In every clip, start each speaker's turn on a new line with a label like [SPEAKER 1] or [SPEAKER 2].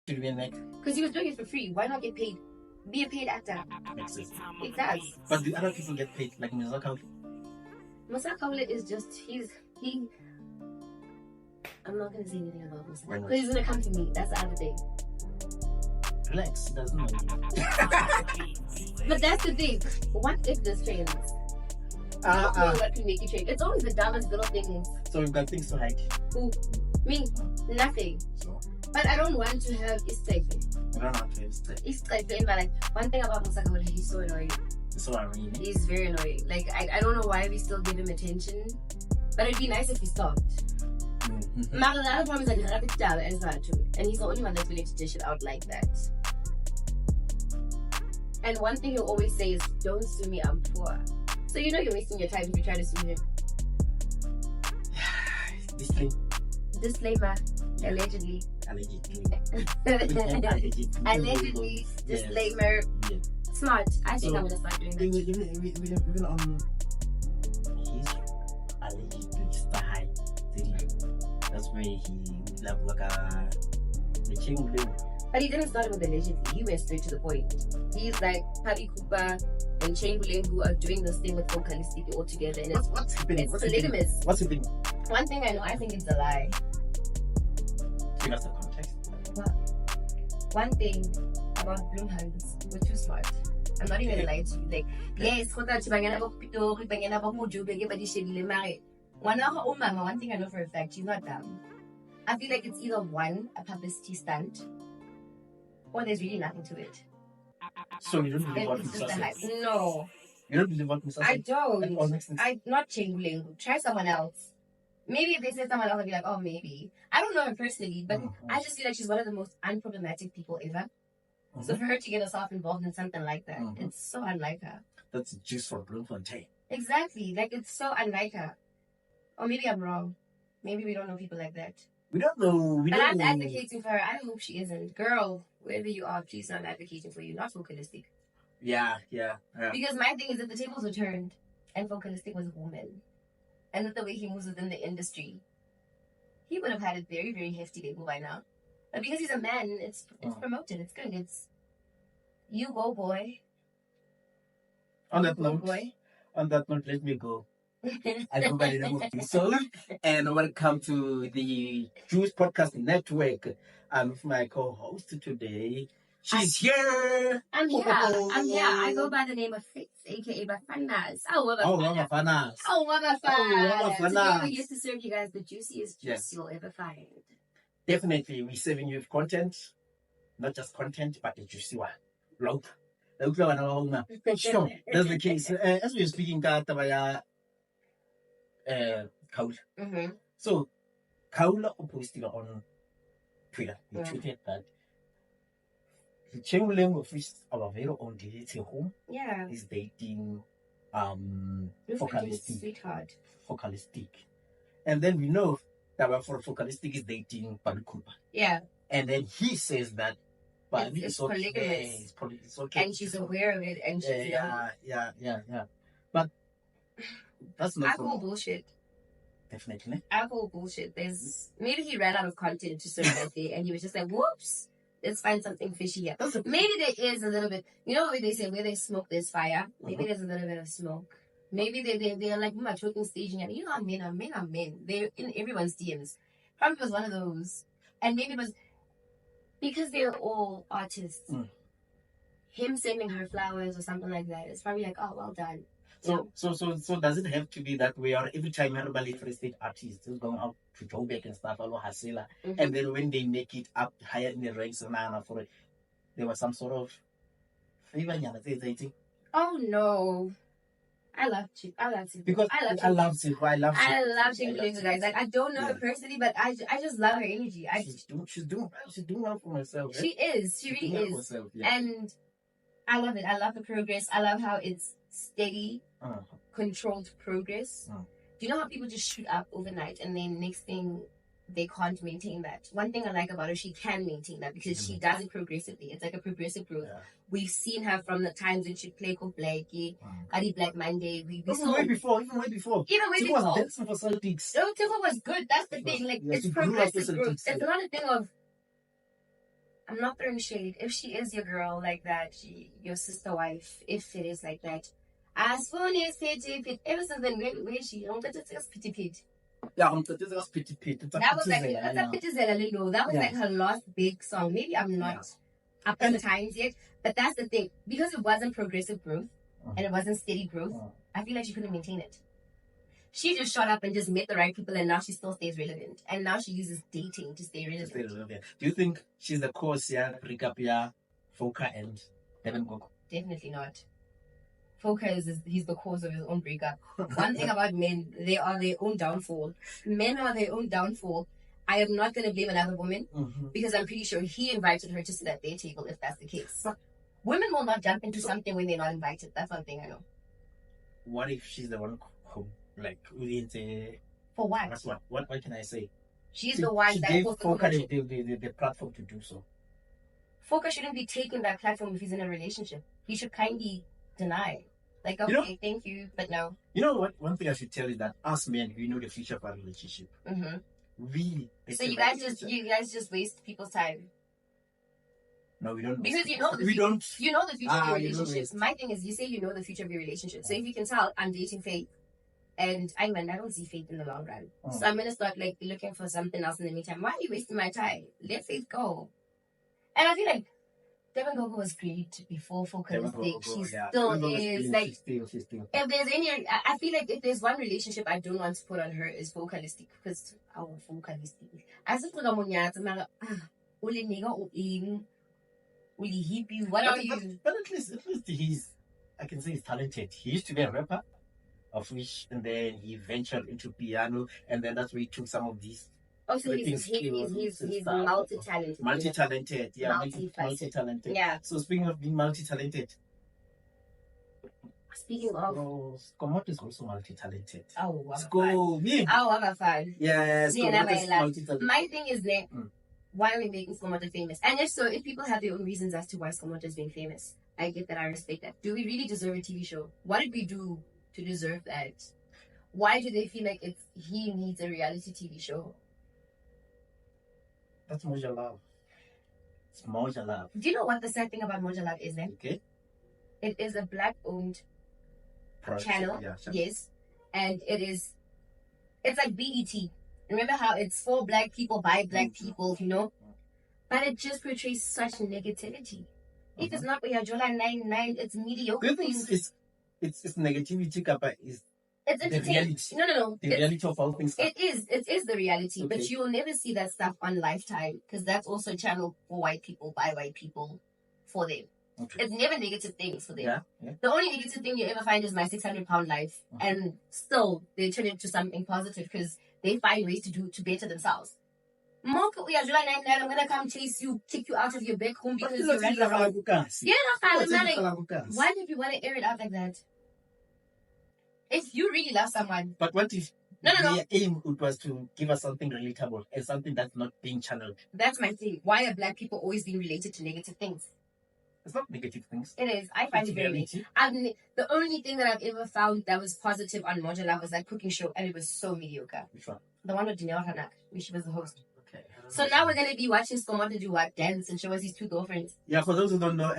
[SPEAKER 1] Because he was doing it for free. Why not get paid? Be a paid actor.
[SPEAKER 2] Makes sense.
[SPEAKER 1] It does.
[SPEAKER 2] But the other people get paid, like Musa Khawula.
[SPEAKER 1] Musa Khawula is just he. I'm not gonna say anything about Musa.
[SPEAKER 2] Why not?
[SPEAKER 1] Because he's gonna come to me. That's the other thing.
[SPEAKER 2] Relax, he doesn't know you.
[SPEAKER 1] But that's the thing. What if this trends? I don't know what can make you trend. It's always the dumbest little things.
[SPEAKER 2] So we've got things to hide.
[SPEAKER 1] Who? Me? Nothing.
[SPEAKER 2] So
[SPEAKER 1] But I don't want to have istefe.
[SPEAKER 2] we don't have to stay.
[SPEAKER 1] Istefe, but like one thing about Musa Khawula, he's so annoying.
[SPEAKER 2] So I mean,
[SPEAKER 1] He's very annoying. Like I don't know why we still give him attention. But it'd be nice if he stopped. Mara, the other problem is like rabbit down and that too. And he's the only one that's willing to dish it out like that. And one thing he'll always say is, "Don't sue me, I'm poor." So you know you're wasting your time if you try to sue him. Disclaimer. Allegedly. Allegedly. Disclaimer.
[SPEAKER 2] Yeah.
[SPEAKER 1] Smart. I think
[SPEAKER 2] So,
[SPEAKER 1] I'm gonna start doing that.
[SPEAKER 2] Even on his allegedly style, that's where he like the king blew.
[SPEAKER 1] But he didn't start with allegedly. He went straight to the point. He's like Papi Cooper and Chamberlain who are doing this thing with vocalistic all together, and
[SPEAKER 2] What's happening?
[SPEAKER 1] it's
[SPEAKER 2] What's happening?
[SPEAKER 1] polygamous.
[SPEAKER 2] What's happening?
[SPEAKER 1] One thing I know, I think it's a lie.
[SPEAKER 2] Give us the context.
[SPEAKER 1] One thing about Bloem hands, we're too smart. I'm not even gonna lie to you. Like, yes, one thing I know for a fact, she's not dumb. I feel like it's either one, a publicity stunt, or there's really nothing to it.
[SPEAKER 2] So you don't believe what
[SPEAKER 1] It's
[SPEAKER 2] Musa
[SPEAKER 1] just a hype.
[SPEAKER 2] says?
[SPEAKER 1] No,
[SPEAKER 2] You don't believe what Musa
[SPEAKER 1] I
[SPEAKER 2] says?
[SPEAKER 1] don't.
[SPEAKER 2] That all makes sense.
[SPEAKER 1] I not Chamberlain. Try someone else. Maybe if they said someone else, I'd be like, oh, maybe. I don't know her personally, but I just feel like she's one of the most unproblematic people ever. So for her to get herself involved in something like that, it's so unlike her.
[SPEAKER 2] That's juice for Bloemfontein.
[SPEAKER 1] Exactly. Like, it's so unlike her. Or maybe I'm wrong. Maybe we don't know people like that.
[SPEAKER 2] We don't know. We
[SPEAKER 1] But
[SPEAKER 2] don't
[SPEAKER 1] I'm
[SPEAKER 2] know.
[SPEAKER 1] advocating for her. I hope she isn't. Girl, wherever you are, please, I'm advocating for you. Not vocalistic.
[SPEAKER 2] Yeah.
[SPEAKER 1] Because my thing is, if the tables were turned and vocalistic was a woman, and with the way he moves within the industry, he would have had a very, very hefty label by now. But because he's a man, it's promoted. It's good. It's you go, boy.
[SPEAKER 2] On that
[SPEAKER 1] Go,
[SPEAKER 2] note,
[SPEAKER 1] boy.
[SPEAKER 2] let me go. I go by the name of Musa, and welcome to the Jewish Podcast Network. I'm with my co-host today. She's here.
[SPEAKER 1] I'm here. I go by the name of Fritz, aka Bafanas.
[SPEAKER 2] Bafanas.
[SPEAKER 1] Today we used to serve you guys the juiciest juice you'll ever find.
[SPEAKER 2] Definitely, we're serving you with content. Not just content, but the juicy one. Sure, that's the case. As we're speaking, Khawula. So, Khawula posted on Twitter. He tweeted that the Chamberlain of our very own dating home is dating Focalistic. And then we know that for Focalistic is dating Papi Cooper.
[SPEAKER 1] Yeah.
[SPEAKER 2] And then he says that Papi
[SPEAKER 1] it's
[SPEAKER 2] is okay.
[SPEAKER 1] polygamous.
[SPEAKER 2] It's okay.
[SPEAKER 1] And she's aware of it, and she's
[SPEAKER 2] yeah. But that's not
[SPEAKER 1] alcohol bullshit.
[SPEAKER 2] Definitely.
[SPEAKER 1] Alcohol bullshit. Maybe he ran out of content to serve that day, and he was just like, "Whoops, let's find something fishy here." Maybe there is a little bit. You know what they say? Where they smoke, there's fire. Maybe there's a little bit of smoke. Maybe they're like talking staging, and you know, men. They're in everyone's DMs. Probably was one of those, and maybe it was because they're all artists. Him sending her flowers or something like that. It's probably like, oh, well done.
[SPEAKER 2] So does it have to be that way, or every time everybody for state artists is going out to Joburg and stuff, and then when they make it up higher in the ranks, there was some sort of favor?
[SPEAKER 1] Oh no. I love you.
[SPEAKER 2] Because I love you.
[SPEAKER 1] Chamberlain, guys. Like, I don't know her personally, but I just love her energy.
[SPEAKER 2] She's doing well for herself. Right?
[SPEAKER 1] She is. She really is.
[SPEAKER 2] Herself,
[SPEAKER 1] And I love it. I love the progress. I love how it's steady, controlled progress. Do you know how people just shoot up overnight and then next thing they can't maintain that? One thing I like about her, she can maintain that because she does it progressively. It's like a progressive growth. Yeah. We've seen her from the times when she played with Blackie, Adi Black Monday.
[SPEAKER 2] Even way before.
[SPEAKER 1] She
[SPEAKER 2] was dancing for Celtics.
[SPEAKER 1] No, Tifa was good. That's the thing. Like, it's progressive growth. It's not a thing of I'm not throwing shade. If she is your girl like that, your sister wife, if it is like that. As soon as it ever since then, where she, I'm going to just pity pit.
[SPEAKER 2] Yeah, it was pity pit.
[SPEAKER 1] That was like, that was like her last big song. Maybe I'm not up in the times yet, but that's the thing. Because it wasn't progressive growth and it wasn't steady growth, I feel like she couldn't maintain it. She just shot up and just met the right people, and now she still stays relevant. And now she uses dating to stay relevant.
[SPEAKER 2] Do you think she's the cause, breakup, Foka and Devin Gogo?
[SPEAKER 1] Definitely not. Foka he's the cause of his own breakup. One thing about men, they are their own downfall. Men are their own downfall. I am not going to blame another woman because I'm pretty sure he invited her to sit at their table if that's the case. Women will not jump into something when they're not invited. That's one thing I know.
[SPEAKER 2] What if she's the one who, like,
[SPEAKER 1] for what?
[SPEAKER 2] What can I say?
[SPEAKER 1] She's the one that
[SPEAKER 2] gave Foka the platform to do so.
[SPEAKER 1] Foka shouldn't be taking that platform if he's in a relationship. He should kindly deny. Like, okay, thank you, but no.
[SPEAKER 2] You know what? One thing I should tell is that us men, we know the future of our relationship. Really.
[SPEAKER 1] So you guys just waste people's time.
[SPEAKER 2] No, we don't.
[SPEAKER 1] Because you know the future of your relationships. My thing is, you say you know the future of your relationship. So if you can tell, I'm dating Faith, and I don't see Faith in the long run. So I'm gonna start like looking for something else in the meantime. Why are you wasting my time? Let Faith go. And I feel like Devin Gogo was great before Focalistic. She still is. Like, if there's any, I feel like if there's one relationship I don't want to put on her is Focalistic, because our Focalistic. I said to the uli nigga o ing, uli hippie. What are you?
[SPEAKER 2] But at least I can say he's talented. He used to be a rapper, of which, and then he ventured into piano, and then that's where he took some of these.
[SPEAKER 1] Oh, so he's multi-talented.
[SPEAKER 2] Multi-talented, yeah. Multi-talented.
[SPEAKER 1] Yeah.
[SPEAKER 2] So speaking of being multi-talented.
[SPEAKER 1] Speaking of...
[SPEAKER 2] Skomota is also multi-talented.
[SPEAKER 1] Oh,
[SPEAKER 2] I'm
[SPEAKER 1] fine.
[SPEAKER 2] Yeah, Skomota is multi-talented.
[SPEAKER 1] My thing is that, why are we making Skomota famous? And if people have their own reasons as to why Skomota is being famous, I get that, I respect that. Do we really deserve a TV show? What did we do to deserve that? Why do they feel like he needs a reality TV show?
[SPEAKER 2] That's Moja Love. It's Moja Love.
[SPEAKER 1] Do you know what the sad thing about Moja Love is then?
[SPEAKER 2] Okay.
[SPEAKER 1] It is a black-owned channel. Yeah, yes. And it's like BET. Remember how it's for black people by black people, you know? But it just portrays such negativity. If it's not Jola 99, it's mediocre.
[SPEAKER 2] It's negativity, Kappa, is
[SPEAKER 1] it's entertaining. No.
[SPEAKER 2] The reality of all things.
[SPEAKER 1] It is the reality, okay. But you will never see that stuff on Lifetime because that's also a channel for white people, by white people, for them. Okay. It's never negative things for them.
[SPEAKER 2] Yeah.
[SPEAKER 1] The only negative thing you ever find is my 600-pound life, and still they turn it into something positive because they find ways to better themselves. I'm gonna come chase you, kick you out of your back home because you're running around. Why did you want to air it out like that? If you really love someone.
[SPEAKER 2] But what if their aim was to give us something relatable and something that's not being channeled?
[SPEAKER 1] That's my thing. Why are black people always being related to negative things?
[SPEAKER 2] It's not negative things.
[SPEAKER 1] It is. I find it very negative. The only thing that I've ever found that was positive on Moja Love was that cooking show, and it was so mediocre.
[SPEAKER 2] Which one?
[SPEAKER 1] The one with Janelle Hanak, which she was the host. Okay. So now we're going to be watching Skomota do what? Dance and show us his two girlfriends.
[SPEAKER 2] Yeah, for those who don't know,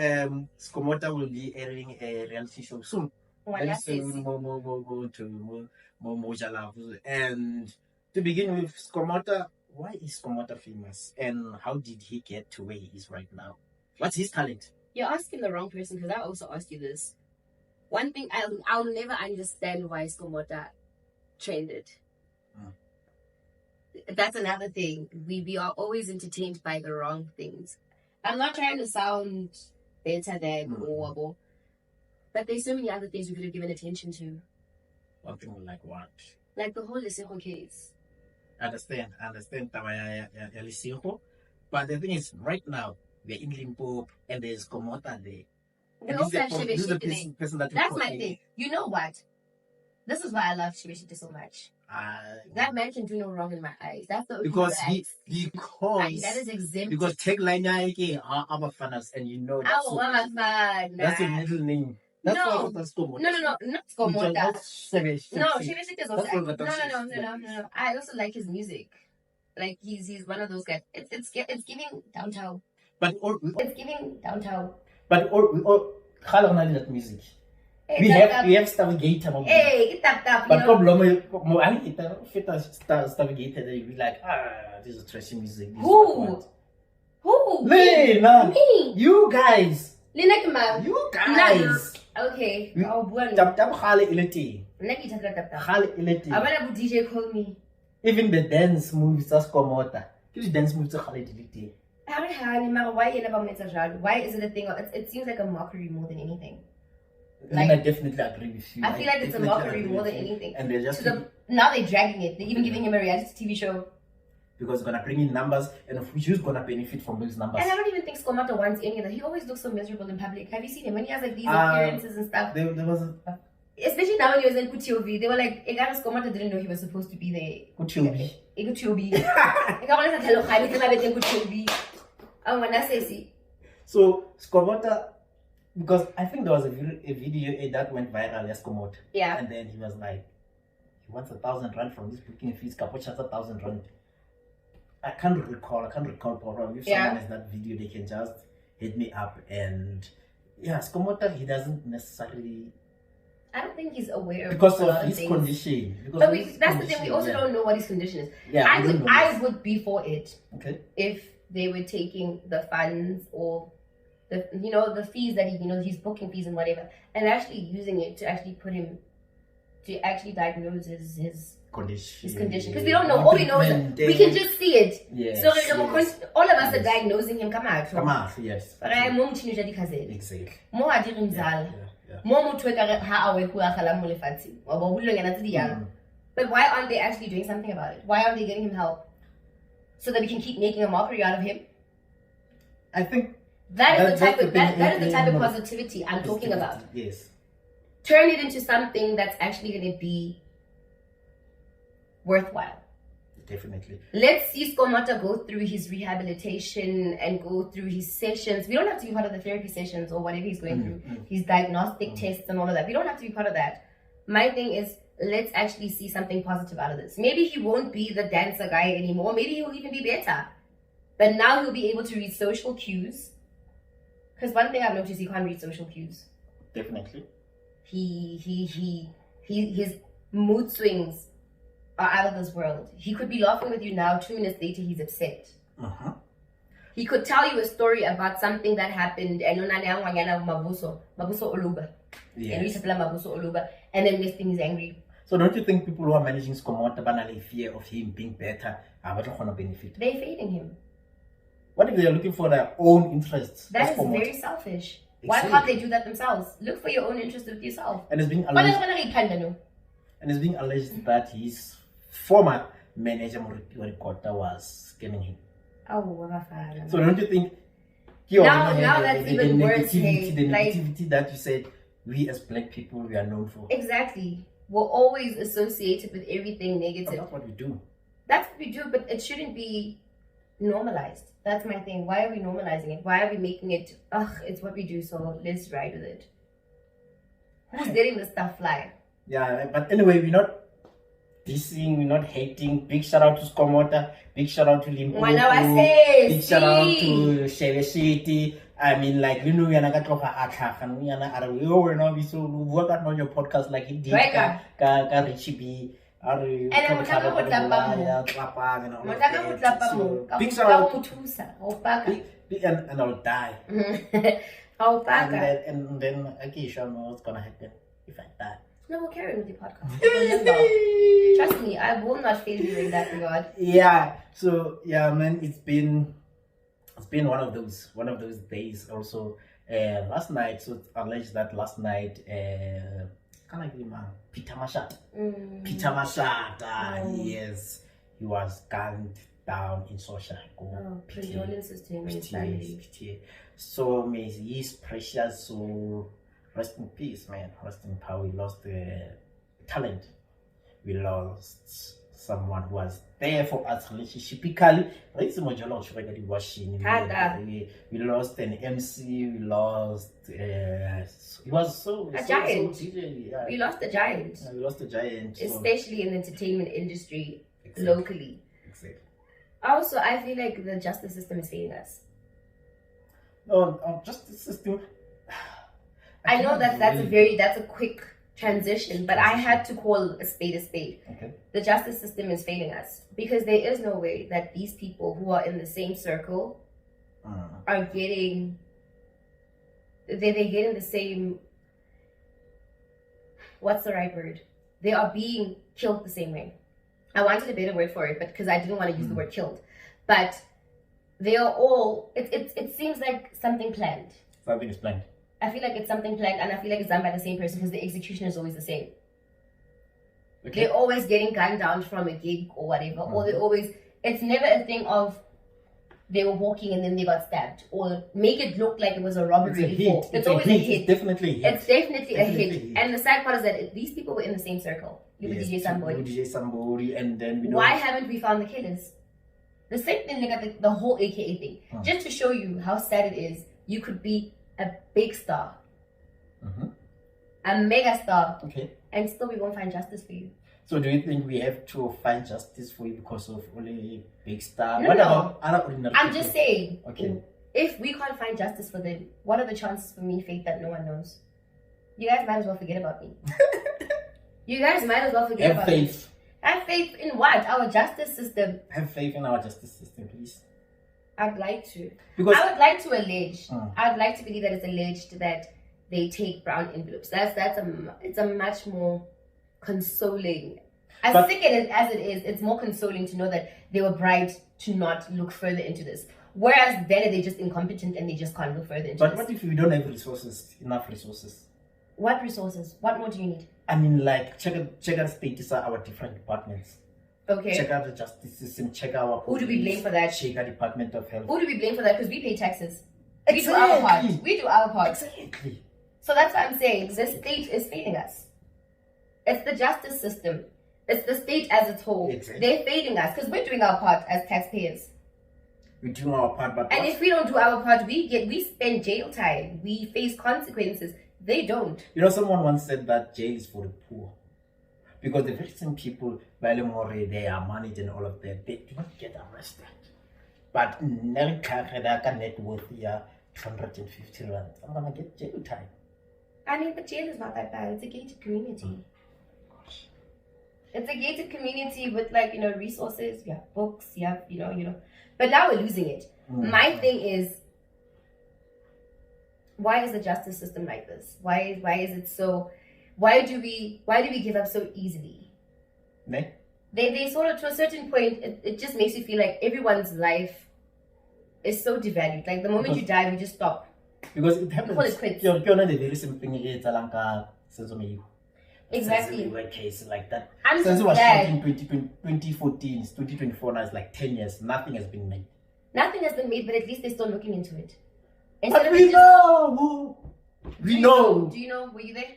[SPEAKER 2] Skomota will be airing a reality show soon. Very soon, more to Moja Love. And to begin with, Skomota, why is Skomota famous? And how did he get to where he is right now? What's his talent?
[SPEAKER 1] You're asking the wrong person because I also asked you this. One thing, I'll never understand why Skomota trended. That's another thing. We are always entertained by the wrong things. I'm not trying to sound better than or but there's so many other things we could have given attention to.
[SPEAKER 2] One thing like what?
[SPEAKER 1] Like the whole Lesego case.
[SPEAKER 2] I understand. But the thing is, right now, we're in Limpopo and there's Skomota there.
[SPEAKER 1] We also have Shibeshite there. That's my thing. You know what? This is why I love Shibeshite so much. That man can do no wrong in my eyes. That's the
[SPEAKER 2] because
[SPEAKER 1] that is exempt.
[SPEAKER 2] Because tagline are our fans, and you know that's a middle name. That's
[SPEAKER 1] no, not Skomota. No, Shibeshite is also no. I also like his music. Like he's one of those guys. It's giving downtown.
[SPEAKER 2] But
[SPEAKER 1] It's giving downtown.
[SPEAKER 2] but how long is that music?
[SPEAKER 1] Hey,
[SPEAKER 2] We
[SPEAKER 1] tap,
[SPEAKER 2] have Stavigator.
[SPEAKER 1] Hey, get tap,
[SPEAKER 2] But
[SPEAKER 1] you know.
[SPEAKER 2] Bloem, I think Stavigator, they be like, this is trashy music. This is
[SPEAKER 1] Who?
[SPEAKER 2] what-
[SPEAKER 1] Who?
[SPEAKER 2] Me, nah.
[SPEAKER 1] Me.
[SPEAKER 2] You guys.
[SPEAKER 1] Lina
[SPEAKER 2] You guys.
[SPEAKER 1] Okay.
[SPEAKER 2] You-
[SPEAKER 1] Oh, bueno.
[SPEAKER 2] Tap khale ileti.
[SPEAKER 1] Naki tap tap.
[SPEAKER 2] Khale ileti.
[SPEAKER 1] Abana bu DJ call me.
[SPEAKER 2] Even the dance moves are Skomota. Which dance moves are khale ileti?
[SPEAKER 1] Why you never met a Why is it a thing? It seems like a mockery more than anything.
[SPEAKER 2] Like, I definitely agree with you.
[SPEAKER 1] I feel like it's a
[SPEAKER 2] definitely
[SPEAKER 1] mockery
[SPEAKER 2] agree
[SPEAKER 1] more
[SPEAKER 2] with
[SPEAKER 1] than
[SPEAKER 2] you.
[SPEAKER 1] anything.
[SPEAKER 2] And they're just
[SPEAKER 1] now they're dragging it. They're even giving him a reality TV show.
[SPEAKER 2] because it's gonna bring in numbers, and who's gonna benefit from those numbers?
[SPEAKER 1] And I don't even think Skomota wants any of that. He always looks so miserable in public. Have you seen him when he has like these appearances and stuff?
[SPEAKER 2] There was
[SPEAKER 1] Especially now when he was in Kutiobi, they were like, Egana Skomota didn't know he was supposed to be there.
[SPEAKER 2] Kutiobi.
[SPEAKER 1] Kutiobi. Kutiobi. I want to say,
[SPEAKER 2] So Skomota, because I think there was a video that went viral as Skomota.
[SPEAKER 1] yeah.
[SPEAKER 2] And then he was like, he wants 1,000 rand from this booking fees. Kapocha's 1,000 rand. I can't recall. Probably if someone has that video, they can just hit me up. And yeah, Skomota, he doesn't necessarily,
[SPEAKER 1] I don't think he's aware of
[SPEAKER 2] because
[SPEAKER 1] a lot
[SPEAKER 2] of his
[SPEAKER 1] things.
[SPEAKER 2] condition.
[SPEAKER 1] But that's the thing. We also don't know what his condition is.
[SPEAKER 2] Yeah,
[SPEAKER 1] I would be for it.
[SPEAKER 2] Okay.
[SPEAKER 1] If they were taking the funds or the fees that he's booking fees and whatever, and actually using it to actually put him to actually diagnose his condition, because we don't know. All we know is that we can just see it.
[SPEAKER 2] Yes,
[SPEAKER 1] So
[SPEAKER 2] yes.
[SPEAKER 1] all of us are diagnosing him. Come out.
[SPEAKER 2] Yes.
[SPEAKER 1] But I am more Exactly. More But why aren't they actually doing something about it? Why aren't they getting him help? So that we can keep making a mockery out of him?
[SPEAKER 2] I think
[SPEAKER 1] that is the type of
[SPEAKER 2] no.
[SPEAKER 1] positivity I'm talking about.
[SPEAKER 2] Yes.
[SPEAKER 1] Turn it into something that's actually going to be worthwhile.
[SPEAKER 2] Definitely.
[SPEAKER 1] Let's see Skomota go through his rehabilitation and go through his sessions. We don't have to be part of the therapy sessions or whatever he's going through, his diagnostic tests and all of that. We don't have to be part of that. My thing is, let's actually see something positive out of this. Maybe he won't be the dancer guy anymore. Maybe he'll even be better. But now he'll be able to read social cues. Because one thing I've noticed, he can't read social cues.
[SPEAKER 2] Definitely.
[SPEAKER 1] His mood swings are out of this world. He could be laughing with you now, 2 minutes later he's upset. He could tell you a story about something that happened and then next thing he's angry.
[SPEAKER 2] So don't you think people who are managing Skomota banally fear of him being better are not going to benefit?
[SPEAKER 1] They're fading him.
[SPEAKER 2] What if they are looking for their own interests?
[SPEAKER 1] That is very selfish. Why can't they do that themselves? Look for your own interest with yourself.
[SPEAKER 2] And it's being alleged that his former manager Morikota was scamming him.
[SPEAKER 1] Oh,
[SPEAKER 2] so don't you think
[SPEAKER 1] now that's even worse?
[SPEAKER 2] The negativity that you said we as black people we are known for.
[SPEAKER 1] Exactly. We're always associated with everything negative.
[SPEAKER 2] That's what we do.
[SPEAKER 1] That's what we do, but it shouldn't be normalized. That's my thing. Why are we normalizing it? Why are we making it, it's what we do, so let's ride with it. Who's letting the stuff fly?
[SPEAKER 2] Yeah, but anyway, we're not dissing, we're not hating. Big shout out to Skomota, big shout out to Limpopo, big shout out to Shebe City. I mean, like, we are not going to work out on your podcast like it did. Richie B. Big shout out. And I'll die. And then okay, sure, know what's gonna happen if I die.
[SPEAKER 1] No, we'll carry on with the podcast. Trust me, I will not fail you in that regard.
[SPEAKER 2] Yeah. So yeah, man, it's been one of those days. Also, last night. So it's alleged that last night, Peter Mashata, yes, he was gunned down in social.
[SPEAKER 1] Condolences to him and his family.
[SPEAKER 2] So may his precious soul rest in peace, man. Rest in power. We lost talent. We lost someone who was there for us relationshipically. We lost an MC. We lost. He was
[SPEAKER 1] a giant.
[SPEAKER 2] Yeah.
[SPEAKER 1] We lost a giant.
[SPEAKER 2] Yeah, we lost a giant,
[SPEAKER 1] especially in the entertainment industry. Exactly. Locally.
[SPEAKER 2] Exactly.
[SPEAKER 1] Also, I feel like the justice system is failing us.
[SPEAKER 2] No, justice system.
[SPEAKER 1] I know that's a quick transition, but I had to call a spade a spade.
[SPEAKER 2] Okay.
[SPEAKER 1] The justice system is failing us because there is no way that these people who are in the same circle are getting. They're getting the same. What's the right word? They are being killed the same way. I wanted a better word for it, but because I didn't want to use the word killed, but they are all. It seems like something planned.
[SPEAKER 2] Something is planned.
[SPEAKER 1] I feel like it's something planned, and I feel like it's done by the same person because the execution is always the same. Okay. They're always getting gunned down from a gig or whatever, or they always. It's never a thing of they were walking and then they got stabbed, or make it look like it was a robbery. It's always a hit.
[SPEAKER 2] It's definitely a hit.
[SPEAKER 1] It's definitely a hit. And the sad part is that these people were in the same circle. You would DJ somebody, and then why haven't we found the killers? The same thing, like the whole AKA thing, just to show you how sad it is. You could be a big star, a mega star, and still we won't find justice for you.
[SPEAKER 2] So do you think we have to find justice for you because of only big star?
[SPEAKER 1] No. I'm just saying, if we can't find justice for them, what are the chances for me, Faith, that no one knows? You guys might as well forget about me. You guys might as well forget about me. Have faith in what? Our justice system.
[SPEAKER 2] Have faith in our justice system, please.
[SPEAKER 1] I'd like to. Because I would like to allege. I'd like to believe that it's alleged that they take brown envelopes. It's a much more consoling. As sick as it is, it's more consoling to know that they were bribed to not look further into this. Whereas then they're just incompetent and they just can't look further into this.
[SPEAKER 2] But what if we don't have enough resources?
[SPEAKER 1] What resources? What more do you need?
[SPEAKER 2] I mean, like, check out the status of our different departments.
[SPEAKER 1] Okay.
[SPEAKER 2] Check out the justice system, check our
[SPEAKER 1] police. Who do we blame for that?
[SPEAKER 2] Check our Department of Health.
[SPEAKER 1] Who do we blame for that? Because we pay taxes. We do our part. We do our part.
[SPEAKER 2] Exactly.
[SPEAKER 1] So that's what I'm saying. The state is failing us. It's the justice system. It's the state as a whole. Exactly. They're failing us because we're doing our part as taxpayers.
[SPEAKER 2] We're doing our part, but
[SPEAKER 1] and if we don't do our part, we spend jail time. We face consequences. They don't.
[SPEAKER 2] You know, someone once said that jail is for the poor. Because the very same people, they are managed and all of that, they do not get arrested. But net worth 250 rand. I'm gonna get jail time.
[SPEAKER 1] I mean, but jail is not that bad. It's a gated community. It's a gated community with resources. You have books. You have But now we're losing it. My thing is, why is the justice system like this? Why is it so? Why do we give up so easily?
[SPEAKER 2] Ne?
[SPEAKER 1] They sort of, to a certain point, it just makes you feel like everyone's life is so devalued. Like the moment you die, we just stop.
[SPEAKER 2] Because it happens.
[SPEAKER 1] Call it quits.
[SPEAKER 2] You're not the very same thing.
[SPEAKER 1] Exactly.
[SPEAKER 2] Since case like that.
[SPEAKER 1] I'm
[SPEAKER 2] since
[SPEAKER 1] so
[SPEAKER 2] it was
[SPEAKER 1] glad.
[SPEAKER 2] shot in 2014, it's 2024 now. It's like 10 years. Nothing has been made.
[SPEAKER 1] Nothing has been made, but at least they're still looking into it.
[SPEAKER 2] But we know. We know.
[SPEAKER 1] Do you know? Were you there?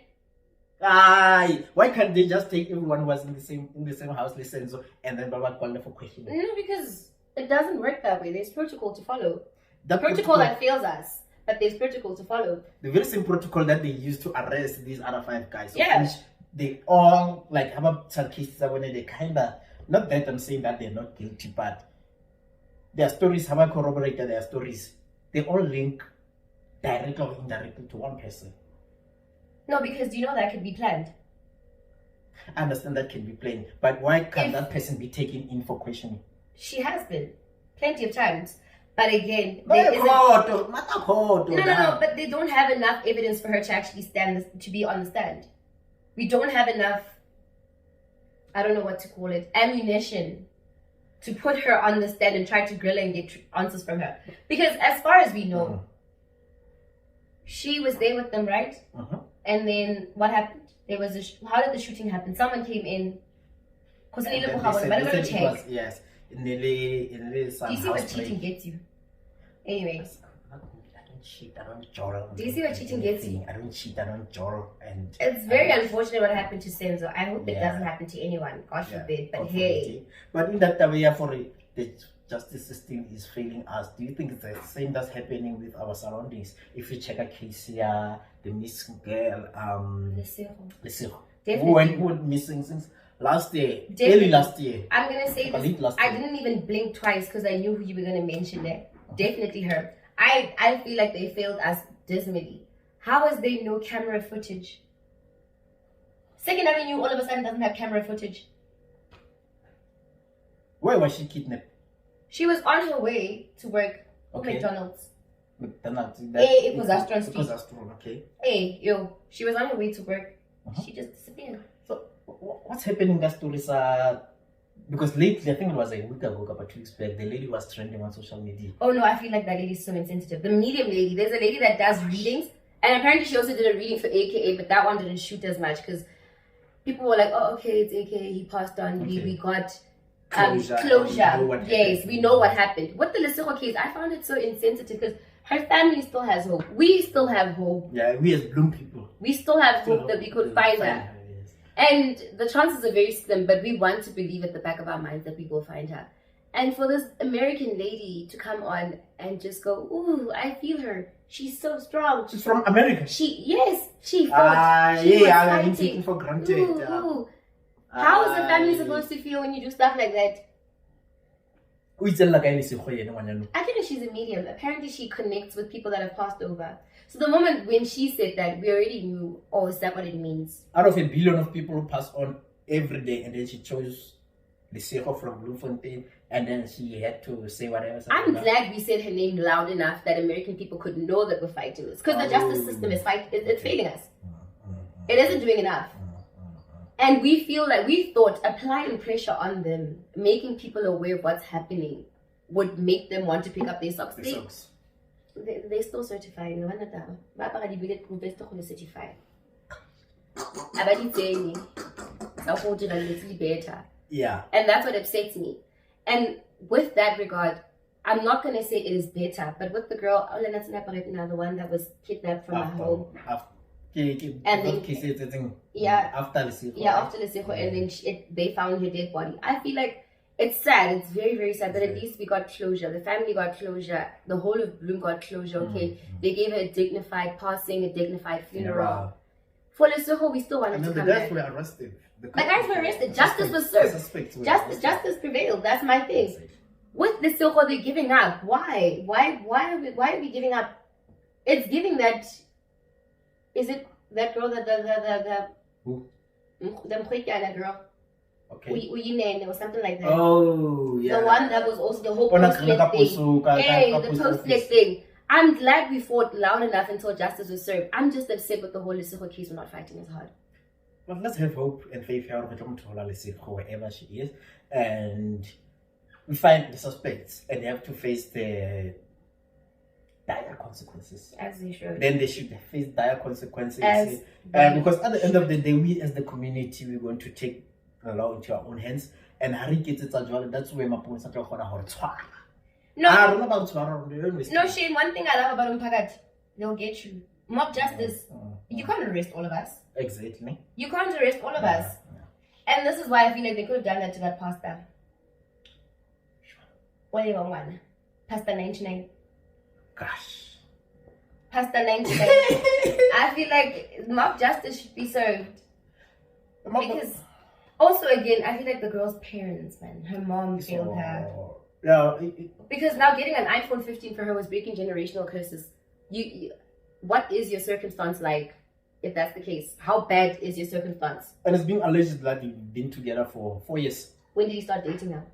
[SPEAKER 2] Aye, why can't they just take everyone who was in the same house license and then Baba call them for questioning?
[SPEAKER 1] No, because it doesn't work that way. There's protocol to follow. The protocol that fails us, but there's protocol to follow.
[SPEAKER 2] The very same protocol that they used to arrest these other 5 guys.
[SPEAKER 1] Yeah.
[SPEAKER 2] Which they all have a cases when they kinda, not that I'm saying that they're not guilty, but their stories have corroborated their stories. They all link directly or indirectly to one person.
[SPEAKER 1] No, because do you know that could be planned?
[SPEAKER 2] I understand that can be planned, but why can't that person be taken in for questioning?
[SPEAKER 1] She has been plenty of times, but again,
[SPEAKER 2] no,
[SPEAKER 1] but they don't have enough evidence for her to actually be on the stand. We don't have enough, I don't know what to call it, ammunition to put her on the stand and try to grill her and get answers from her. Because as far as we know, she was there with them, right? And then what happened? There was how did the shooting happen? Someone came in. Yes. Do you see what cheating gets you? Anyways.
[SPEAKER 2] I don't cheat, I don't jowl.
[SPEAKER 1] Do you see what cheating gets you?
[SPEAKER 2] I don't cheat, I don't jowl. And
[SPEAKER 1] it's very unfortunate what happened to Senzo. I hope it doesn't happen to anyone. God forbid. But hey.
[SPEAKER 2] But in that way, for the justice system is failing us. Do you think it's the same that's happening with our surroundings? If you check a case here, the missing girl, Lesego, who went missing since last year, early last year.
[SPEAKER 1] I'm gonna say this. I didn't even blink twice because I knew who you were gonna mention there. Definitely her. I feel like they failed us dismally. How is there no camera footage? Second Avenue all of a sudden doesn't have camera footage.
[SPEAKER 2] Where was she kidnapped?
[SPEAKER 1] She was on her way to work at McDonald's.
[SPEAKER 2] It
[SPEAKER 1] was Astron Street.
[SPEAKER 2] It was Astron, okay.
[SPEAKER 1] Hey, yo, she was on her way to work. She just disappeared.
[SPEAKER 2] So, what's happening in that story, because lately, I think it was a week ago, about 2 weeks back, the lady was trending on social media.
[SPEAKER 1] Oh no, I feel like that lady's so insensitive. The medium lady, there's a lady that does readings, and apparently she also did a reading for AKA, but that one didn't shoot as much because people were like, oh, okay, it's AKA, he passed on, we got closure. Yes, we know what happened. With the Lesego case, I found it so insensitive because her family still has hope. We still have hope.
[SPEAKER 2] Yeah, we as Bloem people.
[SPEAKER 1] We still have hope that we could find her. Yes. And the chances are very slim, but we want to believe at the back of our minds that we will find her. And for this American lady to come on and just go, ooh, I feel her. She's so strong.
[SPEAKER 2] She's from America.
[SPEAKER 1] She fought. She was
[SPEAKER 2] I'm taken for granted.
[SPEAKER 1] Ooh. How is the family supposed to feel when you do stuff like that? I think she's a medium. Apparently she connects with people that have passed over. So the moment when she said that, we already knew, oh, is that what it means?
[SPEAKER 2] Out of 1 billion of people who pass on every day, and then she chose Lesego from Bloemfontein, and then she had to say whatever.
[SPEAKER 1] I'm glad we said her name loud enough that American people could know that we're fighting this. Because the justice system is it's failing us. It isn't doing enough. And we feel like we thought applying pressure on them, making people aware of what's happening, would make them want to pick up their socks. They're still certified. No one certified.
[SPEAKER 2] Yeah.
[SPEAKER 1] And that's what upsets me. And with that regard, I'm not going to say it is better, but with the girl, the one that was kidnapped from her home. And then, after Lesego, and then they found her dead body. I feel like it's sad. It's very, very sad. But at least we got closure. The family got closure. The whole of Bloem got closure. Okay, they gave her a dignified passing, a dignified funeral. For Lesego, we still wanted to come back.
[SPEAKER 2] The guys were arrested.
[SPEAKER 1] The guys were arrested. Justice was served. Justice prevailed. That's my thing. With Lesego, they're giving up. Why? Why are we giving up? It's giving that. Is it that girl
[SPEAKER 2] who?
[SPEAKER 1] The Mkhwekana girl.
[SPEAKER 2] Okay.
[SPEAKER 1] Uyinene or something like that.
[SPEAKER 2] Oh, yeah.
[SPEAKER 1] The one that was also the whole post-flick thing. Hey, the post-flick thing. I'm glad we fought loud enough until justice was served. I'm just upset with the whole Lesego case. We're not fighting as hard.
[SPEAKER 2] Well, let's have hope and faith here wherever she is. And we find the suspects and they have to face the dire consequences.
[SPEAKER 1] As they should.
[SPEAKER 2] Then they should face dire consequences. Because at the end of the day, we as the community, we're going to take the law into our own hands. And that's where my points are going to
[SPEAKER 1] No, Shane, one thing I love about Mpagat, they'll get you. Mob justice, you can't arrest all of us.
[SPEAKER 2] Exactly.
[SPEAKER 1] You can't arrest all of us. And this is why I feel like they could have done that to that pastor. Whatever one. Pastor 99.
[SPEAKER 2] Gosh.
[SPEAKER 1] Pastor 99. I feel like mob justice should be served. Because also again, I feel like the girl's parents, man. Her mom failed her.
[SPEAKER 2] Yeah.
[SPEAKER 1] Because now getting an iPhone 15 for her was breaking generational curses. What is your circumstance like, if that's the case? How bad is your circumstance?
[SPEAKER 2] And it's being alleged that you've been together for 4 years.
[SPEAKER 1] When did you start dating her?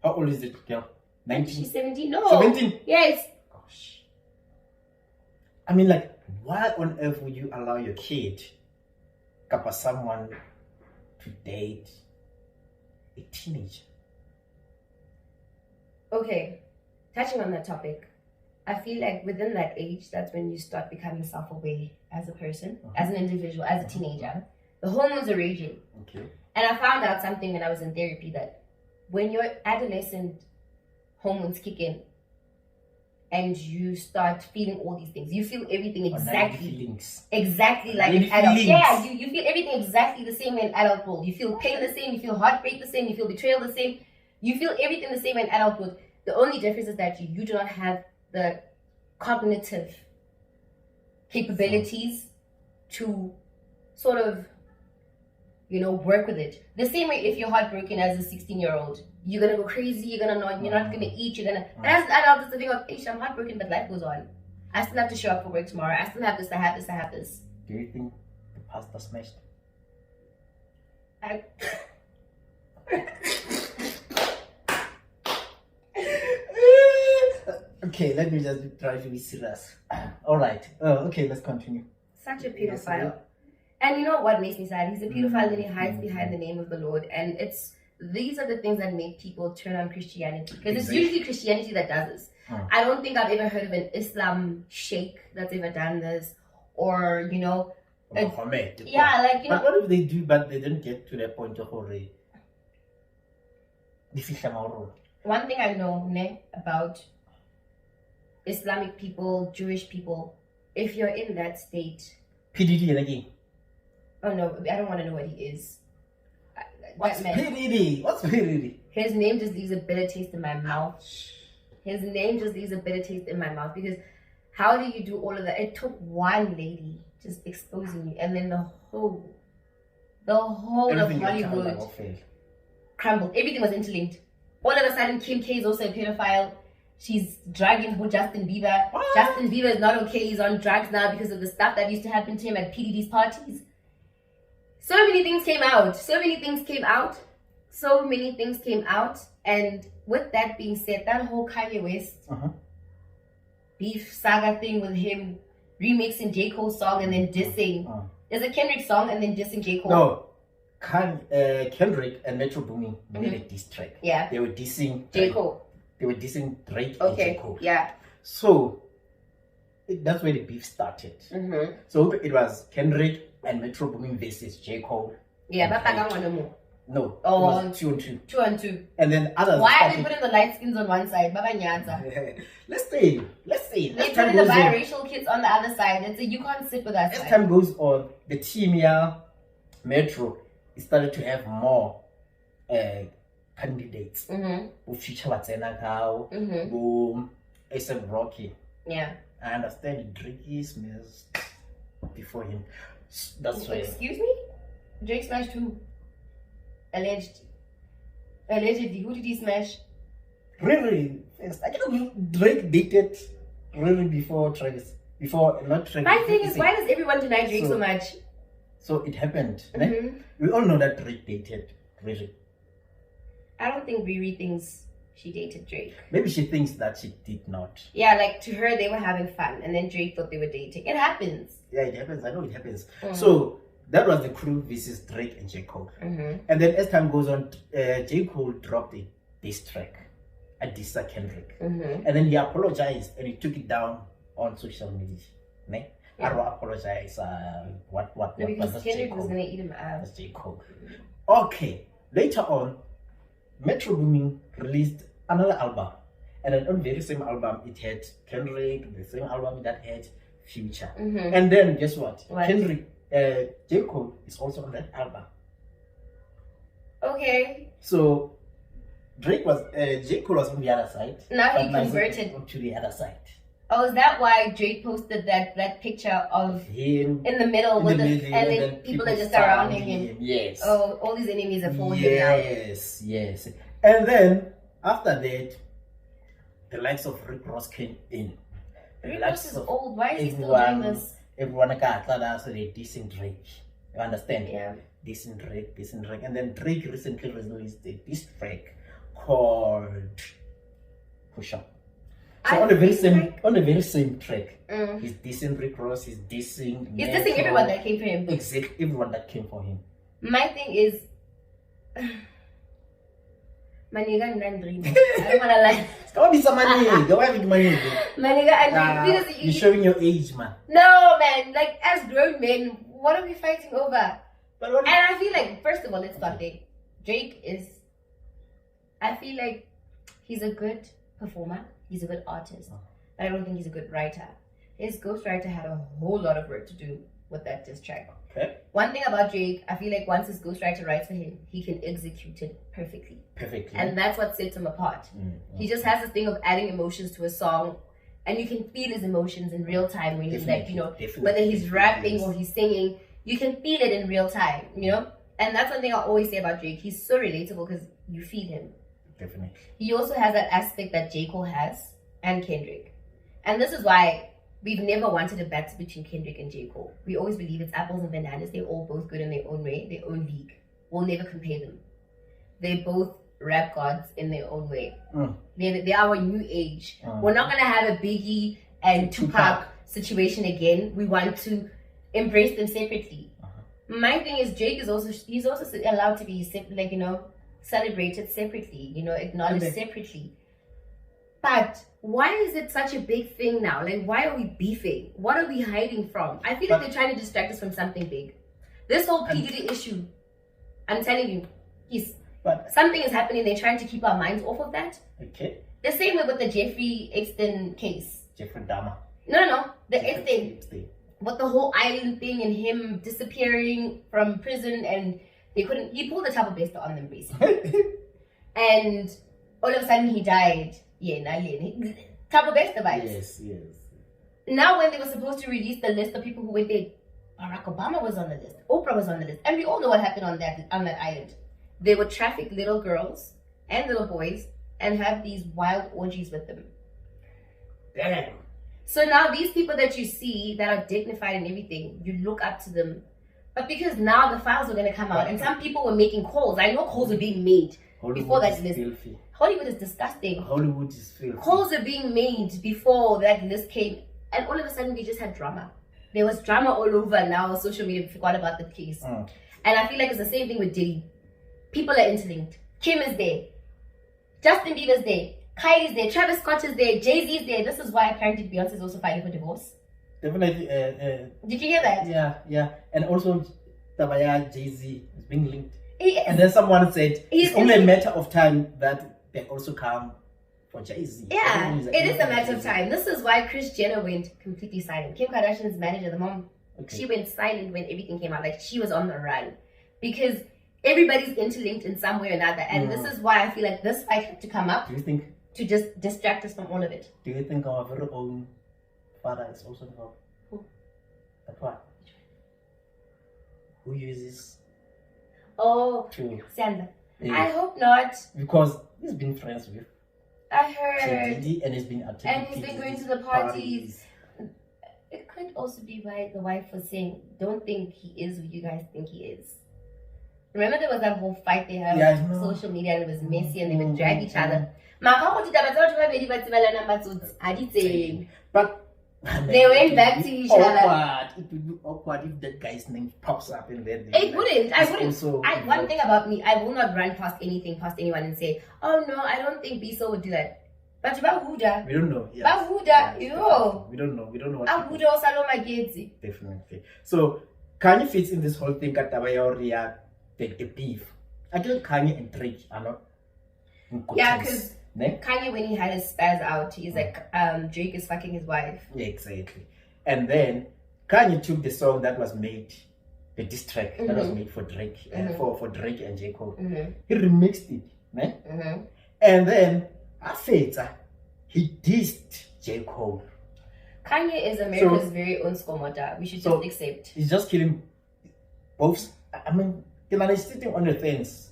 [SPEAKER 2] How old is it, girl? 19?
[SPEAKER 1] She's 17. No.
[SPEAKER 2] 17?
[SPEAKER 1] Yes.
[SPEAKER 2] Gosh. I mean, like, why on earth would you allow your kid, someone, to date a teenager?
[SPEAKER 1] Okay, touching on that topic, I feel like within that age, that's when you start becoming self-aware as a person, as an individual, as a teenager. The hormones are raging.
[SPEAKER 2] Okay.
[SPEAKER 1] And I found out something when I was in therapy, that when your adolescent hormones kick in and you start feeling all these things, you feel everything exactly like an adult. Yeah, you feel everything exactly the same in adulthood. You feel pain the same, you feel heartbreak the same, you feel betrayal the same. You feel everything the same in adulthood. The only difference is that you do not have the cognitive capabilities to sort of, work with it. The same way if you're heartbroken as a 16-year-old, you're going to go crazy, you're not going to eat, and as an adult, it's the thing of, I'm heartbroken, but life goes on. I still have to show up for work tomorrow. I still have this, I have this.
[SPEAKER 2] Do you think the pasta smashed? Okay, let me just try to be serious. Alright. Okay, let's continue.
[SPEAKER 1] Such a pedophile. And you know what makes me sad? He's a pedophile and he hides behind the name of the Lord. And these are the things that make people turn on Christianity. Because it's usually Christianity that does this. I don't think I've ever heard of an Islam sheikh that's ever done this. Or, you know...
[SPEAKER 2] Muhammad.
[SPEAKER 1] Yeah, like, you know...
[SPEAKER 2] But what if they do, but they didn't get to that point of already?
[SPEAKER 1] One thing I know about Islamic people, Jewish people, if you're in that state...
[SPEAKER 2] PDD again.
[SPEAKER 1] Oh no, I don't want to know what he is.
[SPEAKER 2] What's PDD? What's PDD?
[SPEAKER 1] His name just leaves a bitter taste in my mouth. His name just leaves a bitter taste in my mouth because how do you do all of that? It took one lady just exposing you, and then the whole of Hollywood crumbled. Everything was interlinked. All of a sudden, Kim K is also a pedophile. She's dragging Justin Bieber. What? Justin Bieber is not okay. He's on drugs now because of the stuff that used to happen to him at PDD's parties. So many things came out. And with that being said, that whole Kanye West beef saga thing with him remixing J. Cole's song and then dissing. There's a Kendrick song and then dissing J. Cole.
[SPEAKER 2] No. Kendrick and Metro Boomin made a diss track.
[SPEAKER 1] Yeah.
[SPEAKER 2] They were dissing
[SPEAKER 1] J. Cole.
[SPEAKER 2] They were dissing Drake and J. Cole.
[SPEAKER 1] Yeah.
[SPEAKER 2] So that's where the beef started. So it was Kendrick and Metro Boomin versus J. Cole.
[SPEAKER 1] Yeah, but I don't want no more.
[SPEAKER 2] No. Oh, it was 2-on-2.
[SPEAKER 1] 2-on-2.
[SPEAKER 2] And then others.
[SPEAKER 1] Why are they putting the light skins on one side? Baba Nyanza.
[SPEAKER 2] Let's see.
[SPEAKER 1] They're putting the biracial kids on the other side. You can't sit with us.
[SPEAKER 2] As time goes on, the team here, Metro, started to have more candidates. Future Watsena Cow, Bloem, ASAP Rocky.
[SPEAKER 1] Yeah.
[SPEAKER 2] I understand Drake is missed before him. That's why.
[SPEAKER 1] Excuse me? Drake smashed who? Allegedly. Who did he smash?
[SPEAKER 2] Really? I can't Drake dated really before Travis. Not Travis.
[SPEAKER 1] My thing is, why does everyone deny Drake so much?
[SPEAKER 2] So it happened. We all know that Drake dated Riri.
[SPEAKER 1] I don't think Riri thinks she dated Drake.
[SPEAKER 2] Maybe she thinks that she did not.
[SPEAKER 1] Yeah, like to her they were having fun and then Drake thought they were dating. It happens.
[SPEAKER 2] Yeah, it happens. I know it happens. So that was the crew versus Drake and J. Cole. And then as time goes on, J. Cole dropped a diss track. A diss Kendrick. And then he apologized and he took it down on social media. Ne? I don't apologize.
[SPEAKER 1] Because Kendrick was gonna eat him out.
[SPEAKER 2] That's J. Cole. Okay. Later on, Metro Boomin released another album. And then on the very same album, it had Kendrick, the same album that had Future. And then guess what? Kendrick, J. Cole is also on that album.
[SPEAKER 1] Okay.
[SPEAKER 2] So J. Cole was on the other side.
[SPEAKER 1] Now he converted
[SPEAKER 2] to the other side.
[SPEAKER 1] Oh, is that why Drake posted that picture of
[SPEAKER 2] him
[SPEAKER 1] in the middle with and then people are just surrounding him?
[SPEAKER 2] Yes.
[SPEAKER 1] Oh, all these enemies are for him now.
[SPEAKER 2] Yes. And then after that, the likes of Rick Ross came in.
[SPEAKER 1] Rick Ross is old. Why is he still doing this?
[SPEAKER 2] Everyone got so they dissing Drake. You understand?
[SPEAKER 1] Yeah.
[SPEAKER 2] Dissing Drake. And then Drake recently released a diss track called Push Up. So on the very same track, he's dissing Rick Ross, he's dissing
[SPEAKER 1] everyone that came for him.
[SPEAKER 2] Exactly, everyone that came for him.
[SPEAKER 1] My thing is, my nigga, I don't wanna lie.
[SPEAKER 2] Come on, some money. Go have money.
[SPEAKER 1] My nigga,
[SPEAKER 2] you're showing your age, man.
[SPEAKER 1] No, man. Like as grown men, what are we fighting over? And I feel like, first of all, let's start there. Drake is. I feel like he's a good performer. He's a good artist, but I don't think he's a good writer. His ghostwriter had a whole lot of work to do with that diss track.
[SPEAKER 2] Okay.
[SPEAKER 1] One thing about Drake, I feel like once his ghostwriter writes for him, he can execute it perfectly. And that's what sets him apart. He just has this thing of adding emotions to a song, and you can feel his emotions in real time when he's like, whether he's rapping or he's singing, you can feel it in real time, And that's one thing I always say about Drake. He's so relatable because you feel him.
[SPEAKER 2] Definitely.
[SPEAKER 1] He also has that aspect that J. Cole has and Kendrick. And this is why we've never wanted a battle between Kendrick and J. Cole. We always believe it's apples and bananas. They're all both good in their own way, their own league. We'll never compare them. They're both rap gods in their own way. They're our new age. We're not gonna have a Biggie and Tupac situation again. We want to embrace them separately. My thing is Drake is also allowed to be like, you know, celebrated separately, you know, acknowledged separately. But why is it such a big thing now? Like, why are we beefing? What are we hiding from? I feel like they're trying to distract us from something big. This whole P. Diddy issue, I'm telling you, something is happening. They're trying to keep our minds off of that.
[SPEAKER 2] Okay.
[SPEAKER 1] The same way with the Jeffrey Epstein case.
[SPEAKER 2] Jeffrey Dahmer.
[SPEAKER 1] No. The Epstein. With the whole island thing and him disappearing from prison and he pulled the type of bester on them basically. And all of a sudden he died. Type of bester vibes.
[SPEAKER 2] Yes.
[SPEAKER 1] Now when they were supposed to release the list of people who went there, Barack Obama was on the list. Oprah was on the list. And we all know what happened on that island. They would traffic little girls and little boys and have these wild orgies with them.
[SPEAKER 2] Damn.
[SPEAKER 1] So now these people that you see that are dignified and everything, you look up to them. But because now the files are going to come out and some people were making calls. I know calls were being made before that list.
[SPEAKER 2] Filthy.
[SPEAKER 1] Hollywood is disgusting.
[SPEAKER 2] Hollywood is filthy.
[SPEAKER 1] Calls are being made before that list came. And all of a sudden we just had drama. There was drama all over now on social media. We forgot about the case. And I feel like it's the same thing with Diddy. People are interlinked. Kim is there. Justin Bieber's there. Kylie's there. Travis Scott is there. Jay-Z's there. This is why apparently Beyonce is also fighting for divorce.
[SPEAKER 2] Definitely.
[SPEAKER 1] Did you hear that?
[SPEAKER 2] Yeah. And also, Tabaya, Jay-Z is being linked.
[SPEAKER 1] Yes.
[SPEAKER 2] And then someone said it's only a matter of time that they also come for Jay-Z.
[SPEAKER 1] Yeah, it is a matter of time. This is why Kris Jenner went completely silent. Kim Kardashian's manager, the mom, she went silent when everything came out. Like, she was on the run. Because everybody's interlinked in some way or another. And this is why I feel like this fight had to come up.
[SPEAKER 2] Do you think?
[SPEAKER 1] To just distract us from all of it.
[SPEAKER 2] Do you think our very own father is also involved?
[SPEAKER 1] Who?
[SPEAKER 2] That one. Who uses?
[SPEAKER 1] Oh, Sandra. Yeah. I hope not.
[SPEAKER 2] Because he's been friends with.
[SPEAKER 1] I heard.
[SPEAKER 2] And he's been attending.
[SPEAKER 1] And he's been going to the parties. It could also be why the wife was saying, "Don't think he is who you guys think he is." Remember there was that whole fight they had on social media and it was messy and they would drag each other. But they went back to each other.
[SPEAKER 2] It would be awkward if that guy's name pops up in there.
[SPEAKER 1] It wouldn't. I wouldn't. One thing about me, I will not run past anyone and say, "Oh no, I don't think Biso would do that." But about Huda,
[SPEAKER 2] we don't know.
[SPEAKER 1] About Huda,
[SPEAKER 2] we don't know. We don't know what.
[SPEAKER 1] Huda Saloma Gedzi.
[SPEAKER 2] Definitely. So Kanye fits in this whole thing. Katabayoria, the beef. I think Kanye and Drake are not.
[SPEAKER 1] Yeah, because Kanye, when he had his spaz out, he's like, Drake is fucking his wife.
[SPEAKER 2] Yeah, exactly. And then Kanye took the song that was made, the diss track that was made for Drake, for Drake and J. Cole. He remixed it, and then after he dissed J. Cole.
[SPEAKER 1] Kanye is America's very own Skomota. We should just accept.
[SPEAKER 2] He's just killing both. I mean, he's sitting on the fence.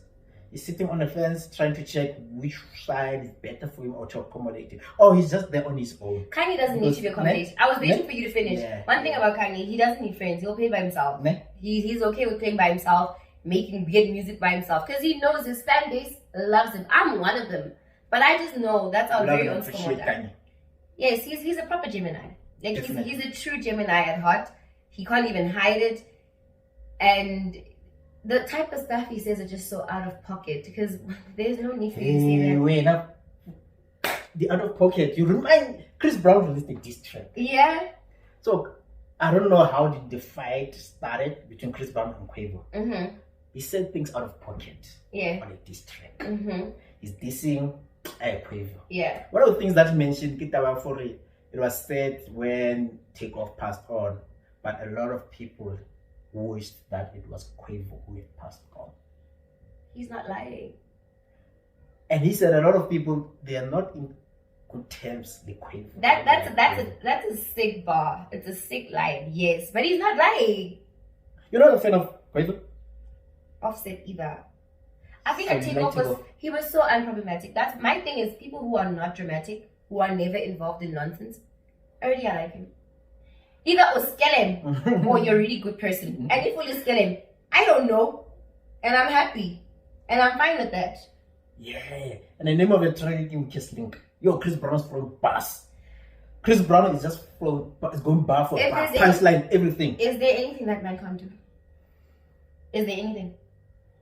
[SPEAKER 2] He's sitting on the fence trying to check which side is better for him or to accommodate it. Or he's just there on his own.
[SPEAKER 1] Kanye doesn't need to be accommodated. I was waiting for you to finish. One thing about Kanye, he doesn't need friends. He'll play by himself. He's okay with playing by himself, making weird music by himself. Because he knows his fan base loves him. I'm one of them. But I just know that's our very own Skomota. Yes, he's a proper Gemini. Like he's a true Gemini at heart. He can't even hide it. And the type of stuff he says are just so out of pocket because there's no need for you to say that.
[SPEAKER 2] Wait, now, the out of pocket, you remind Chris Brown released a diss track.
[SPEAKER 1] Yeah.
[SPEAKER 2] So, I don't know how did the fight started between Chris Brown and Quavo. He said things out of pocket on a diss track. He's dissing Quavo.
[SPEAKER 1] Yeah.
[SPEAKER 2] One of the things that he mentioned, it was said when Takeoff passed on, but a lot of people wished that it was Quavo who had passed on.
[SPEAKER 1] He's not lying.
[SPEAKER 2] And he said a lot of people, they are not in good terms with Quavo.
[SPEAKER 1] That's a sick bar. It's a sick line, yes. But he's not lying.
[SPEAKER 2] You're not a fan of Quavo?
[SPEAKER 1] Offset either. I think that Takeoff was so unproblematic. That's my thing is people who are not dramatic, who are never involved in nonsense, already I like him. Either uskele or you're a really good person. And if you uskele, I don't know. And I'm happy. And I'm fine with that.
[SPEAKER 2] Yeah. And the name of the track in Kiss Link. Yo, Chris Brown's from bass. Chris Brown is just from is going bar for bar, punchline, everything.
[SPEAKER 1] Is there anything that man can't do? Is there anything?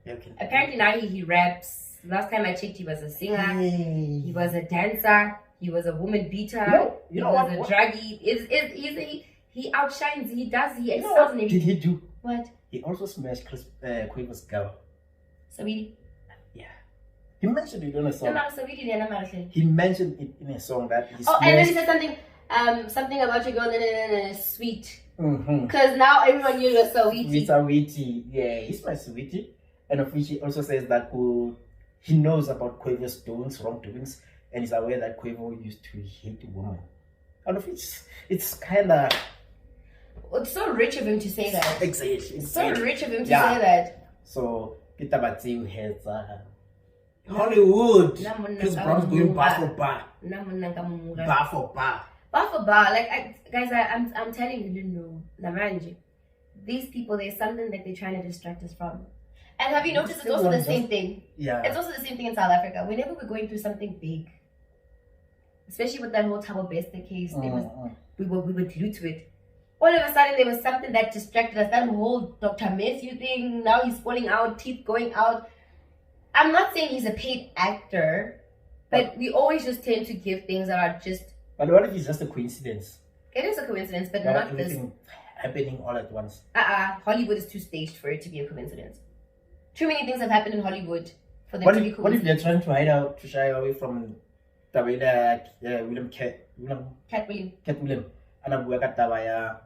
[SPEAKER 2] Okay.
[SPEAKER 1] Apparently now he raps. Last time I checked, he was a singer. He was a dancer. He was a woman beater. He was a druggie. He outshines. He does. He excels in everything.
[SPEAKER 2] Did he do?
[SPEAKER 1] What?
[SPEAKER 2] He also smashed Quavo's girl.
[SPEAKER 1] Sabidi?
[SPEAKER 2] Yeah. He mentioned it in a song.
[SPEAKER 1] No,
[SPEAKER 2] he mentioned it in a song that he
[SPEAKER 1] smashed. And then he said something about your girl, sweet.
[SPEAKER 2] Mm-hmm.
[SPEAKER 1] Because now everyone knew you're so witty.
[SPEAKER 2] Witty. Yeah, he's my sweetie. And of which he also says that he knows about Quavo's wrongdoings, and is aware that Quavo used to hate women. And of which it's kind of...
[SPEAKER 1] It's so rich of him to say that.
[SPEAKER 2] Exactly.
[SPEAKER 1] It's so rich of him to say that.
[SPEAKER 2] So, Peter Batiu has Hollywood. Chris Brown's going bar for bar. Bar for bar.
[SPEAKER 1] Bar for bar. Like, guys, I'm telling you, no. Namanje. These people, there's something that they're trying to distract us from. And have you noticed it's also the same thing?
[SPEAKER 2] Yeah.
[SPEAKER 1] It's also the same thing in South Africa. Whenever we're going through something big, especially with that whole Thabo Bester case, we were glued to it. All of a sudden, there was something that distracted us. That whole Dr. Matthew thing, now he's falling out, teeth going out. I'm not saying he's a paid actor, but we always just tend to give things that are just...
[SPEAKER 2] But what if it's just a coincidence?
[SPEAKER 1] It is a coincidence, but not this...
[SPEAKER 2] happening all at once.
[SPEAKER 1] Hollywood is too staged for it to be a coincidence. Too many things have happened in Hollywood for them to be cool.
[SPEAKER 2] What if they're trying to shy away from the way that Cat William and Abuaka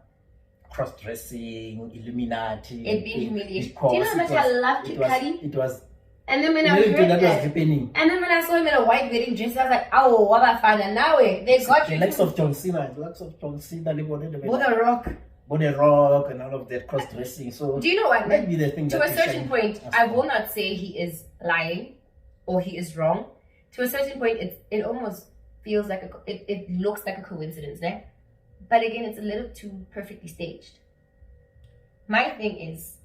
[SPEAKER 2] cross-dressing, Illuminati,
[SPEAKER 1] it being humiliation. Do you know how much I love Kid Cudi?
[SPEAKER 2] It was.
[SPEAKER 1] And then when I heard that,
[SPEAKER 2] was happening.
[SPEAKER 1] And then when I saw him in a white wedding dress, I was like, oh, what about fun? Now they got you.
[SPEAKER 2] The likes of John Cena,
[SPEAKER 1] What a rock.
[SPEAKER 2] Body rock and all of that cross-dressing. So
[SPEAKER 1] do you know what?
[SPEAKER 2] Maybe the thing
[SPEAKER 1] to a certain point, I will not say he is lying or he is wrong. To a certain point, it almost feels like it looks like a coincidence, né? But again, it's a little too perfectly staged. My thing is,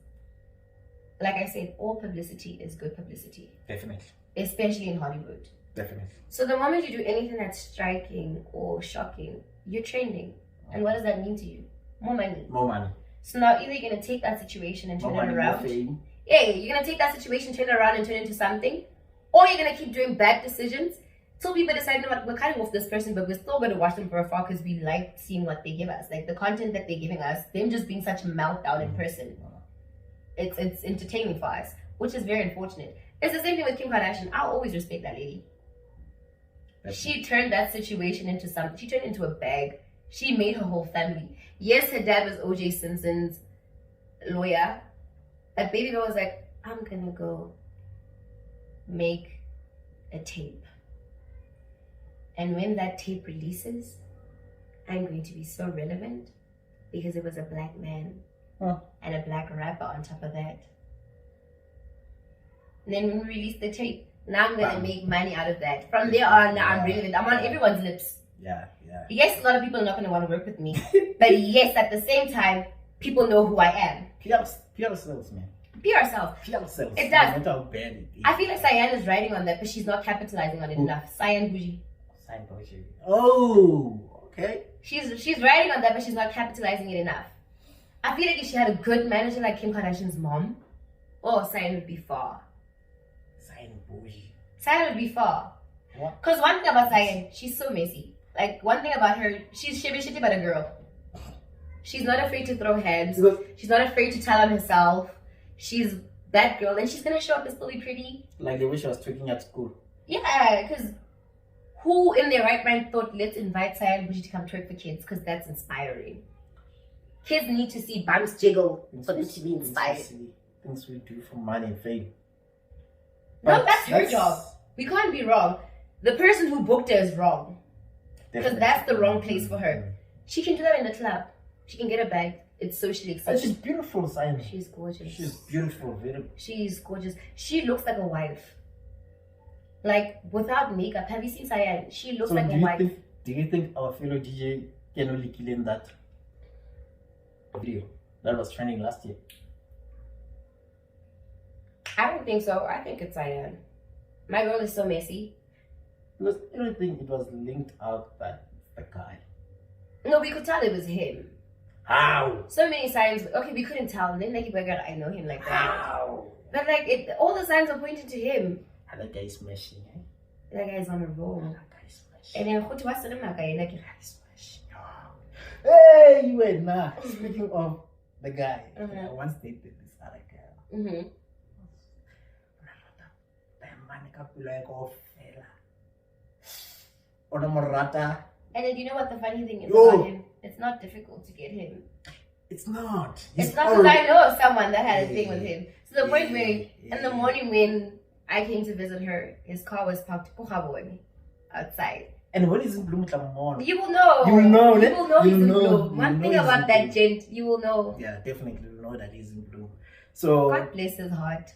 [SPEAKER 1] like I said, all publicity is good publicity.
[SPEAKER 2] Definitely.
[SPEAKER 1] Especially in Hollywood.
[SPEAKER 2] Definitely.
[SPEAKER 1] So the moment you do anything that's striking or shocking, you're trending. And what does that mean to you? More money.
[SPEAKER 2] More money.
[SPEAKER 1] So now either you're going to take that situation and turn it around.
[SPEAKER 2] More fame.
[SPEAKER 1] Yeah, you're going to take that situation, turn it around and turn it into something. Or you're going to keep doing bad decisions till people decide, you know what, we're cutting off this person, but we're still going to watch them for afar because we like seeing what they give us. Like the content that they're giving us, them just being such a meltdown in person. It's entertaining for us, which is very unfortunate. It's the same thing with Kim Kardashian. I'll always respect that lady. She turned that situation into something. She turned it into a bag. She made her whole family. Yes, her dad was O.J. Simpson's lawyer. But baby girl was like, I'm gonna go make a tape. And when that tape releases, I'm going to be so relevant because it was a black man and a black rapper on top of that. And then when we release the tape, now I'm gonna make money out of that. From there on, now I'm relevant. I'm on everyone's lips.
[SPEAKER 2] Yeah.
[SPEAKER 1] Yes, a lot of people are not gonna want to work with me. But yes, at the same time, people know who I am.
[SPEAKER 2] PR sells, man.
[SPEAKER 1] PR sells.
[SPEAKER 2] PR sells.
[SPEAKER 1] It does.
[SPEAKER 2] No matter how bad it is.
[SPEAKER 1] I feel like Cyan is riding on that, but she's not capitalizing on it enough. Cyan Bougie.
[SPEAKER 2] Oh, okay.
[SPEAKER 1] She's riding on that, but she's not capitalizing it enough. I feel like if she had a good manager like Kim Kardashian's mom, Cyan would be far. Cyan would be far.
[SPEAKER 2] What?
[SPEAKER 1] Because one thing about Cyan, she's so messy. Like, one thing about her, she's shitty but a girl. She's not afraid to throw hands. She's not afraid to tell on herself. She's that girl, and she's gonna show up and still be pretty.
[SPEAKER 2] Like the way she was tweaking at school.
[SPEAKER 1] Yeah, because who in their right mind thought, let's invite Cyan Bougie to come twerk for kids, because that's inspiring. Kids need to see bumps jiggle for them to be inspired.
[SPEAKER 2] Things we do for money and fame.
[SPEAKER 1] No, that's her job. We can't be wrong. The person who booked her is wrong. Because that's the wrong place for her. She can do that in the club. She can get a bag. It's socially acceptable.
[SPEAKER 2] She's beautiful, Cyan.
[SPEAKER 1] She's gorgeous.
[SPEAKER 2] She's beautiful.
[SPEAKER 1] She's gorgeous. She looks like a wife. Like, without makeup. Have you seen Cyan? She looks like a wife.
[SPEAKER 2] Do you think our fellow DJ can only kill in that? video that was trending last year?
[SPEAKER 1] I don't think so. I think it's Cyan. My girl is so messy.
[SPEAKER 2] Because everything it was linked out that the guy.
[SPEAKER 1] No, we could tell it was him.
[SPEAKER 2] How?
[SPEAKER 1] So many signs. Okay, we couldn't tell. And then like, my God, I know him like that.
[SPEAKER 2] How?
[SPEAKER 1] But like, all the signs are pointing to him.
[SPEAKER 2] And that guy is smashing, eh?
[SPEAKER 1] That guy's on a roll.
[SPEAKER 2] That guy is smashing.
[SPEAKER 1] And then what's the name? Like,
[SPEAKER 2] That guy is smashing. Hey, you were nah. Speaking of the guy, I once dated this other girl.
[SPEAKER 1] And then you know what the funny thing is about him? It's not difficult to get him.
[SPEAKER 2] It's not.
[SPEAKER 1] It's not because I know of someone that had a thing with him. To the point where in the morning when I came to visit her, his car was parked outside.
[SPEAKER 2] And when is in Bloem morning?
[SPEAKER 1] You will know.
[SPEAKER 2] You will know.
[SPEAKER 1] You will know he's in
[SPEAKER 2] know.
[SPEAKER 1] Bloem. One thing about that gent, you will know.
[SPEAKER 2] Yeah, definitely you will know that he's in Bloem. So
[SPEAKER 1] God bless his heart.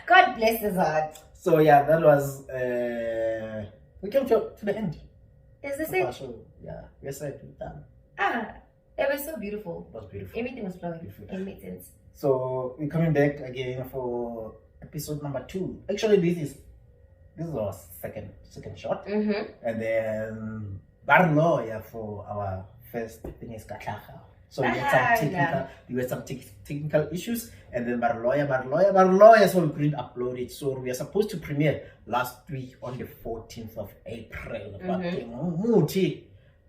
[SPEAKER 1] God bless his heart.
[SPEAKER 2] So yeah, that was we came to the end.
[SPEAKER 1] Is this it?
[SPEAKER 2] Yeah, we said we're done.
[SPEAKER 1] It was so beautiful.
[SPEAKER 2] It was beautiful.
[SPEAKER 1] Everything was flowing. It made sense.
[SPEAKER 2] So we're coming back again for episode number 2. Actually, this is our second shot, and then Barlo, yeah, for our first thing is Katlaha. So we had some technical issues, and then Barloya, so we couldn't upload it. So we are supposed to premiere last week on the 14th of April.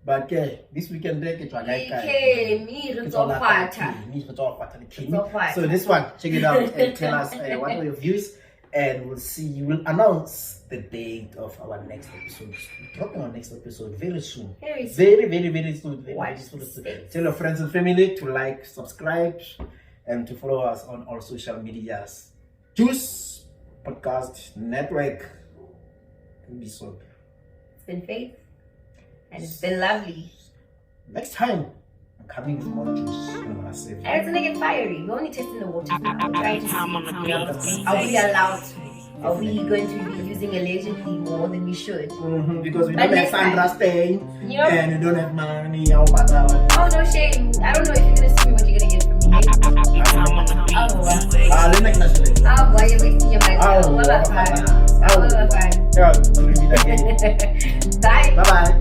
[SPEAKER 2] But this weekend it was like so this one, check it out and tell us what are your views, and we'll see. You will announce the date of our next episode. We're dropping our next episode very soon. Very soon. Tell your friends and family to like, subscribe, and to follow us on all social medias. Juice Podcast Network.
[SPEAKER 1] It's been Faith, and it's been lovely. Next time,
[SPEAKER 2] I'm coming with more juice.
[SPEAKER 1] And it's gonna get fiery. We're only testing the water now. Right? Are we allowed? Are we going to be using allegedly more than we should?
[SPEAKER 2] Because we don't have Sandra staying, and we don't have money.
[SPEAKER 1] Oh, no shame. I don't know if you're gonna see me what you're gonna get from me. Boy, you're wasting your mind. Bye.
[SPEAKER 2] Bye.